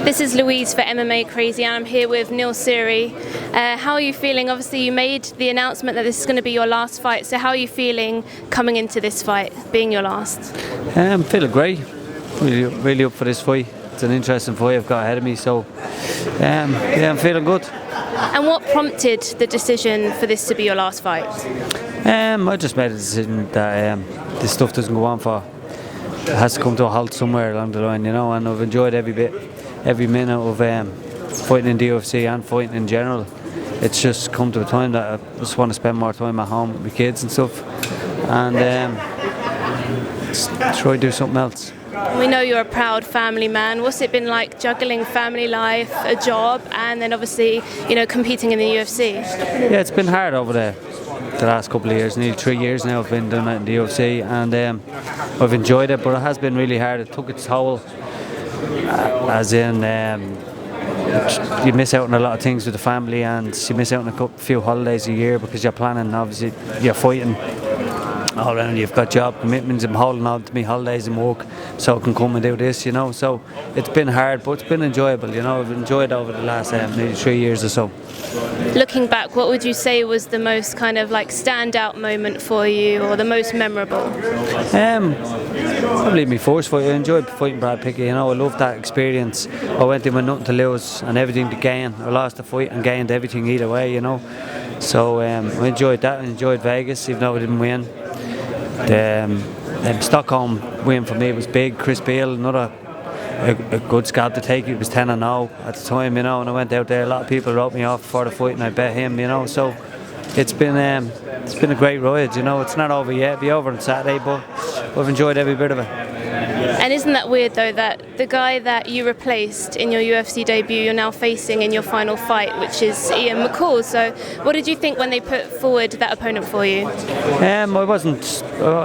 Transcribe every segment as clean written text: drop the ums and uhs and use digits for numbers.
This is Louise for MMA Crazy, and I'm here with Seery. How are you feeling? Obviously, you made the announcement that this is going to be your last fight. So how are you feeling coming into this fight, being your last? I'm feeling great. Really up for this fight. It's an interesting fight I've got ahead of me. So, yeah, I'm feeling good. And what prompted the decision for this to be your last fight? I just made a decision that this stuff doesn't go on for. It has to come to a halt somewhere along the line, and I've enjoyed every minute of fighting in the UFC and fighting in general. It's just come to a time that I just want to spend more time at home with my kids and stuff, and try to do something else. We know you're a proud family man. What's it been like juggling family life, a job, and then obviously, competing in the UFC? Yeah, it's been hard over the last couple of years. Nearly 3 years now I've been doing it in the UFC, and I've enjoyed it, but it has been really hard. It took its toll, as in you miss out on a lot of things with the family, and you miss out on a few holidays a year because you're planning, obviously you're fighting all around. You've got job commitments. I'm holding on to my holidays and work so I can come and do this, so it's been hard, but it's been enjoyable. I've enjoyed it over the last nearly 3 years or so. Looking back, what would you say was the most kind of like standout moment for you, or the most memorable? Probably my first fight. I enjoyed fighting Brad Pickett. I loved that experience. I went in with nothing to lose and everything to gain. I lost the fight and gained everything either way, So I enjoyed that. I enjoyed Vegas, even though I didn't win. The Stockholm win for me was big. Chris Beale, another a good scalp to take. It was 10-0 at the time, and I went out there. A lot of people wrote me off before the fight, and I bet him, So it's been a great ride. It's not over yet. It'll be over on Saturday, but I've enjoyed every bit of it. And isn't that weird though, that the guy that you replaced in your UFC debut, you're now facing in your final fight, which is Ian McCall? So what did you think when they put forward that opponent for you? I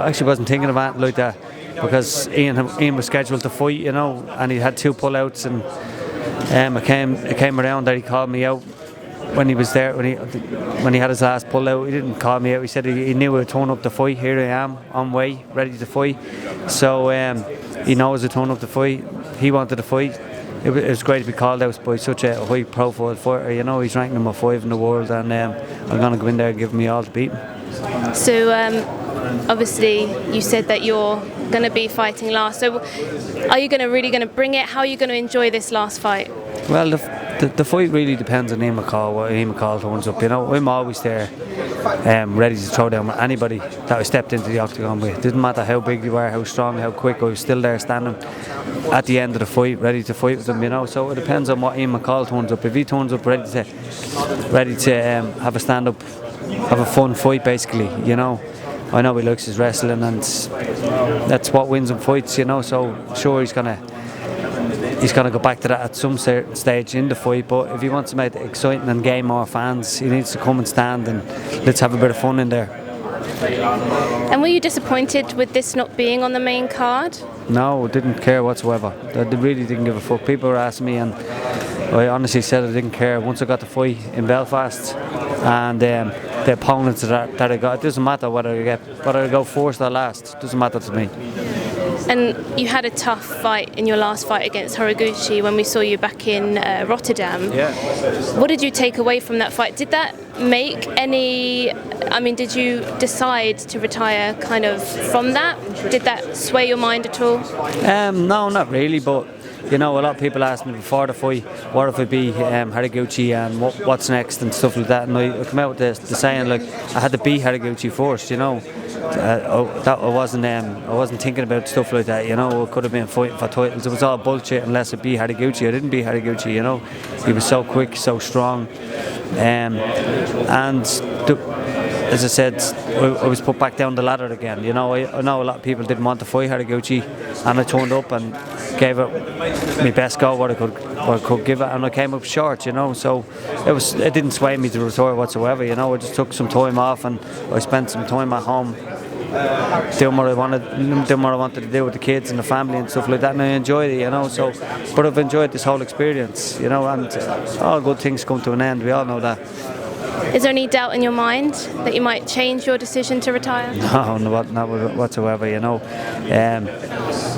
actually wasn't thinking about it like that, because Ian was scheduled to fight, and he had 2 pullouts, and it came around that he called me out when he was there, when he had his last pullout. He didn't call me out. He said he knew I would turn up to fight. Here I am, on way, ready to fight. So he knows I turn up to fight. He wanted to fight. It was great to be called out by such a high-profile fighter. He's ranked number 5 in the world, and I'm going to go in there and give him me all to beat him. So obviously you said that you're going to be fighting last. So are you really going to bring it? How are you going to enjoy this last fight? Well, the fight really depends on Ian McCall, what Ian McCall turns up. I'm always there, ready to throw down with anybody that I stepped into the octagon with. It didn't matter how big you were, how strong, how quick. I was still there standing at the end of the fight, ready to fight with them. So it depends on what Ian McCall turns up. If he turns up ready to have a stand up, have a fun fight, basically. I know he likes his wrestling, and that's what wins him fights. So sure, he's gonna go back to that at some certain stage in the fight, but if he wants to make it exciting and gain more fans, he needs to come and stand, and let's have a bit of fun in there. And were you disappointed with this not being on the main card? No, I didn't care whatsoever. I really didn't give a fuck. People were asking me, and I honestly said I didn't care. Once I got the fight in Belfast, and the opponents that I got, it doesn't matter whether I go first or last. It doesn't matter to me. And you had a tough fight in your last fight against Horiguchi when we saw you back in Rotterdam. Yeah. What did you take away from that fight? Did that make any... did you decide to retire kind of from that? Did that sway your mind at all? No, not really, but a lot of people asked me before the fight, what if I beat Horiguchi, and what's next and stuff like that, and I come out with the saying, like, I had to beat Horiguchi first, I wasn't thinking about stuff like that, I could have been fighting for titles. It was all bullshit unless I beat Horiguchi. I didn't beat Horiguchi, he was so quick, so strong, as I said, I was put back down the ladder again. I know a lot of people didn't want to fight Horiguchi, and I turned up and gave it my best go what I could give it, and I came up short. So it didn't sway me to retire whatsoever. I just took some time off, and I spent some time at home doing what I wanted to do with the kids and the family and stuff like that, and I enjoyed it. So, but I've enjoyed this whole experience. And all good things come to an end. We all know that. Is there any doubt in your mind that you might change your decision to retire? No, not whatsoever.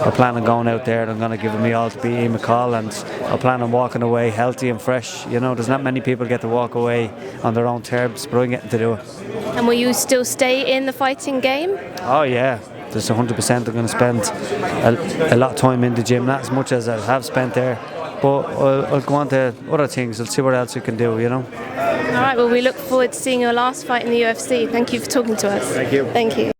I plan on going out there and I'm going to give it me all to beat Ian McCall, and I plan on walking away healthy and fresh. You know, there's not many people get to walk away on their own terms, but I'm getting to do it. And will you still stay in the fighting game? Oh yeah, there's 100%. I'm going to spend a lot of time in the gym, not as much as I have spent there, but I'll go on to other things. I'll see what else we can do, you know. All right, well, we look forward to seeing your last fight in the UFC. Thank you for talking to us. Thank you. Thank you.